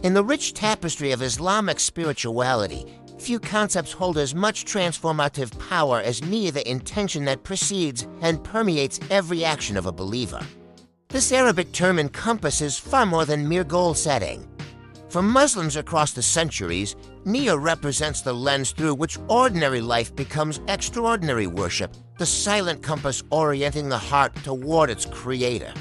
In the rich tapestry of Islamic spirituality, few concepts hold as much transformative power as Niyyah, the intention that precedes and permeates every action of a believer. This Arabic term encompasses far more than mere goal setting. For Muslims across the centuries, Niyyah represents the lens through which ordinary life becomes extraordinary worship, the silent compass orienting the heart toward its creator.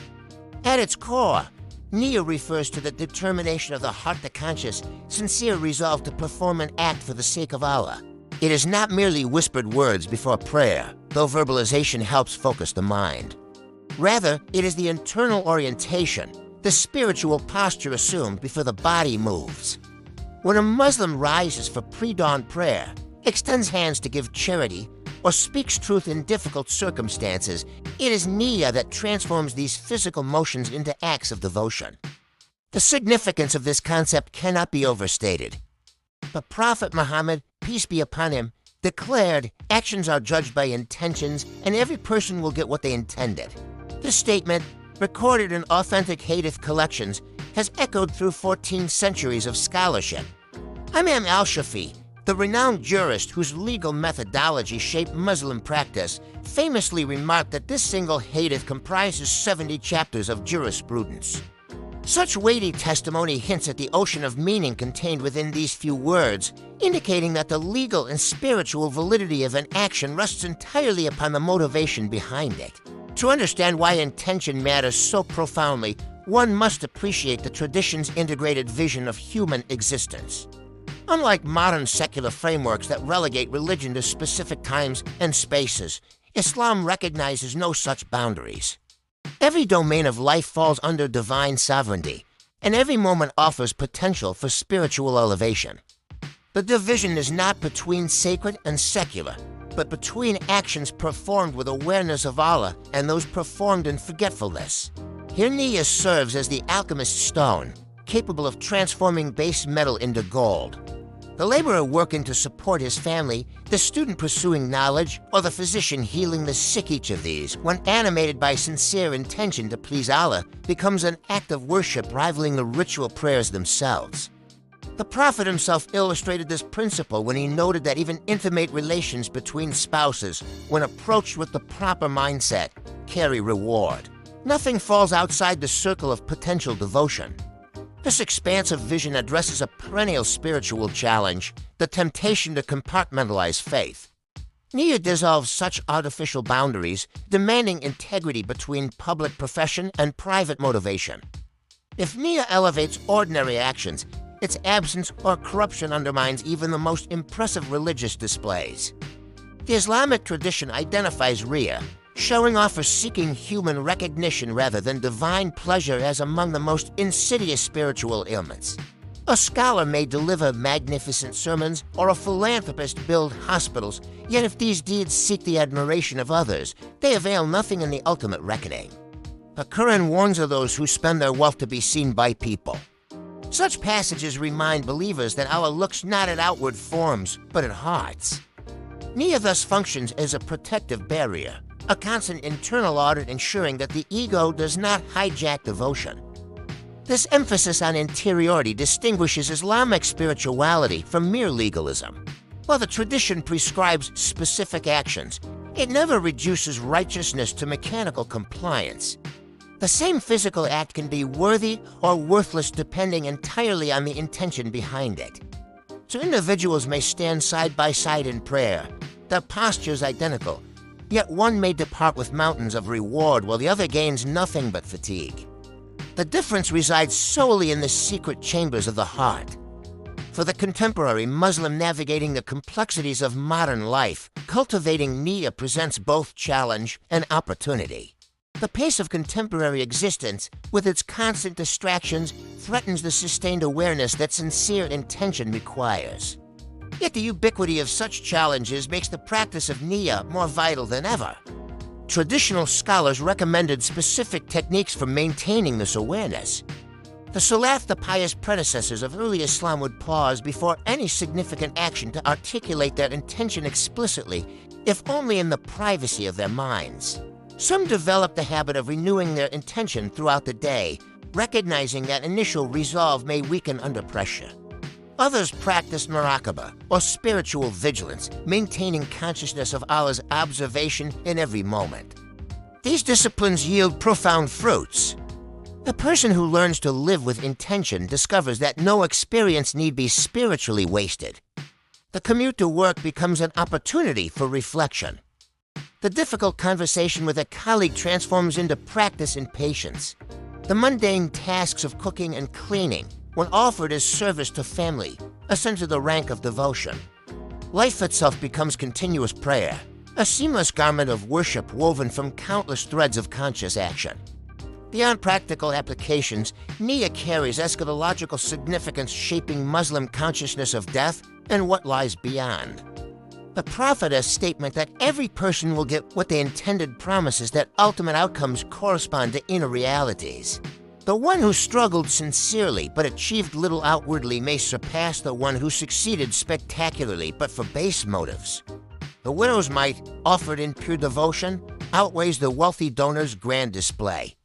At its core, Niyyah refers to the determination of the heart, the conscious, sincere resolve to perform an act for the sake of Allah. It is not merely whispered words before prayer, though verbalization helps focus the mind. Rather, it is the internal orientation, the spiritual posture assumed before the body moves. When a Muslim rises for pre-dawn prayer, extends hands to give charity, or speaks truth in difficult circumstances, it is Niyyah that transforms these physical motions into acts of devotion. The significance of this concept cannot be overstated. The Prophet Muhammad, peace be upon him, declared, "Actions are judged by intentions, and every person will get what they intended." This statement, recorded in authentic hadith collections, has echoed through 14 centuries of scholarship. Imam al-Shafi'i, the renowned jurist whose legal methodology shaped Muslim practice, famously remarked that this single hadith comprises 70 chapters of jurisprudence. Such weighty testimony hints at the ocean of meaning contained within these few words, indicating that the legal and spiritual validity of an action rests entirely upon the motivation behind it. To understand why intention matters so profoundly, one must appreciate the tradition's integrated vision of human existence. Unlike modern secular frameworks that relegate religion to specific times and spaces, Islam recognizes no such boundaries. Every domain of life falls under divine sovereignty, and every moment offers potential for spiritual elevation. The division is not between sacred and secular, but between actions performed with awareness of Allah and those performed in forgetfulness. Here Niyyah serves as the alchemist's stone, capable of transforming base metal into gold. The laborer working to support his family, the student pursuing knowledge, or the physician healing the sick, each of these, when animated by sincere intention to please Allah, becomes an act of worship rivaling the ritual prayers themselves. The Prophet himself illustrated this principle when he noted that even intimate relations between spouses, when approached with the proper mindset, carry reward. Nothing falls outside the circle of potential devotion. This expansive vision addresses a perennial spiritual challenge, the temptation to compartmentalize faith. Niyyah dissolves such artificial boundaries, demanding integrity between public profession and private motivation. If Niyyah elevates ordinary actions, its absence or corruption undermines even the most impressive religious displays. The Islamic tradition identifies Riyah, showing off or seeking human recognition rather than divine pleasure, as among the most insidious spiritual ailments. A scholar may deliver magnificent sermons or a philanthropist build hospitals, yet if these deeds seek the admiration of others, they avail nothing in the ultimate reckoning. The Quran warns of those who spend their wealth to be seen by people. Such passages remind believers that Allah looks not at outward forms, but at hearts. Niyyah thus functions as a protective barrier, a constant internal audit ensuring that the ego does not hijack devotion. This emphasis on interiority distinguishes Islamic spirituality from mere legalism. While the tradition prescribes specific actions, it never reduces righteousness to mechanical compliance. The same physical act can be worthy or worthless depending entirely on the intention behind it. So individuals may stand side by side in prayer, their postures identical, yet one may depart with mountains of reward while the other gains nothing but fatigue. The difference resides solely in the secret chambers of the heart. For the contemporary Muslim navigating the complexities of modern life, cultivating Niyyah presents both challenge and opportunity. The pace of contemporary existence, with its constant distractions, threatens the sustained awareness that sincere intention requires. Yet the ubiquity of such challenges makes the practice of Niyyah more vital than ever. Traditional scholars recommended specific techniques for maintaining this awareness. The Salaf, the pious predecessors of early Islam, would pause before any significant action to articulate their intention explicitly, if only in the privacy of their minds. Some developed the habit of renewing their intention throughout the day, recognizing that initial resolve may weaken under pressure. Others practice muraqabah, or spiritual vigilance, maintaining consciousness of Allah's observation in every moment. These disciplines yield profound fruits. A person who learns to live with intention discovers that no experience need be spiritually wasted. The commute to work becomes an opportunity for reflection. The difficult conversation with a colleague transforms into practice in patience. The mundane tasks of cooking and cleaning, when offered as service to family, ascend to the rank of devotion. Life itself becomes continuous prayer, a seamless garment of worship woven from countless threads of conscious action. Beyond practical applications, Niyyah carries eschatological significance, shaping Muslim consciousness of death and what lies beyond. The prophetess' statement that every person will get what they intended promises that ultimate outcomes correspond to inner realities. The one who struggled sincerely but achieved little outwardly may surpass the one who succeeded spectacularly but for base motives. The widow's mite, offered in pure devotion, outweighs the wealthy donor's grand display.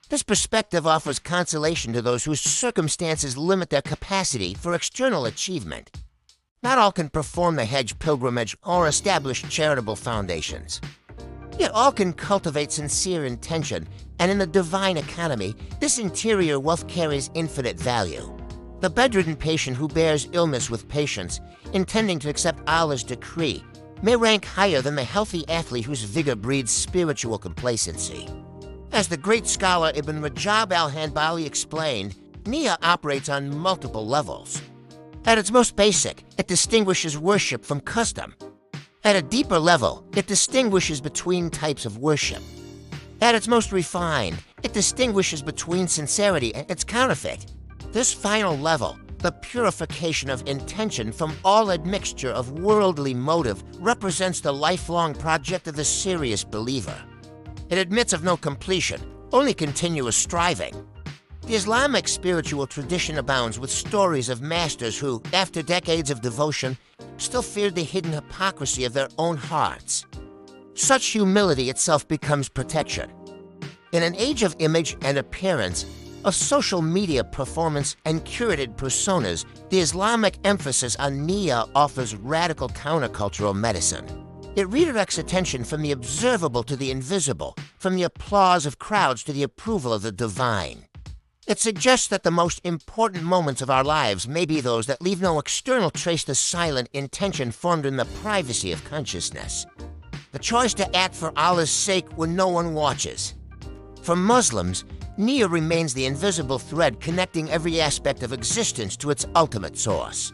This perspective offers consolation to those whose circumstances limit their capacity for external achievement. Not all can perform the Hajj pilgrimage or establish charitable foundations. Yet all can cultivate sincere intention, and in the divine economy, this interior wealth carries infinite value. The bedridden patient who bears illness with patience, intending to accept Allah's decree, may rank higher than the healthy athlete whose vigor breeds spiritual complacency. As the great scholar Ibn Rajab al-Hanbali explained, Niyyah operates on multiple levels. At its most basic, it distinguishes worship from custom. At a deeper level, it distinguishes between types of worship. At its most refined, it distinguishes between sincerity and its counterfeit. This final level, the purification of intention from all admixture of worldly motive, represents the lifelong project of the serious believer. It admits of no completion, only continuous striving. The Islamic spiritual tradition abounds with stories of masters who, after decades of devotion, still feared the hidden hypocrisy of their own hearts. Such humility itself becomes protection. In an age of image and appearance, of social media performance and curated personas, the Islamic emphasis on Niyyah offers radical countercultural medicine. It redirects attention from the observable to the invisible, from the applause of crowds to the approval of the divine. It suggests that the most important moments of our lives may be those that leave no external trace to silent intention formed in the privacy of consciousness. The choice to act for Allah's sake when no one watches. For Muslims, Niyyah remains the invisible thread connecting every aspect of existence to its ultimate source.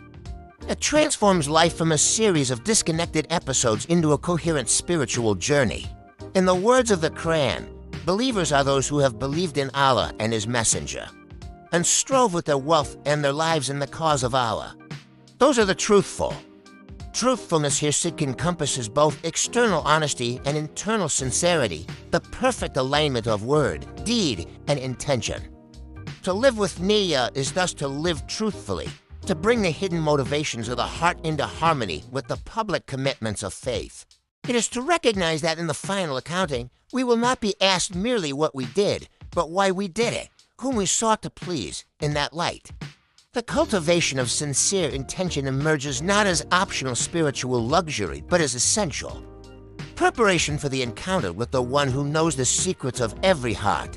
It transforms life from a series of disconnected episodes into a coherent spiritual journey. In the words of the Quran, believers are those who have believed in Allah and His Messenger, and strove with their wealth and their lives in the cause of Allah. Those are the truthful. Truthfulness here encompasses both external honesty and internal sincerity, the perfect alignment of word, deed, and intention. To live with Niyyah is thus to live truthfully, to bring the hidden motivations of the heart into harmony with the public commitments of faith. It is to recognize that in the final accounting, we will not be asked merely what we did, but why we did it, whom we sought to please in that light. The cultivation of sincere intention emerges not as optional spiritual luxury, but as essential. Preparation for the encounter with the one who knows the secrets of every heart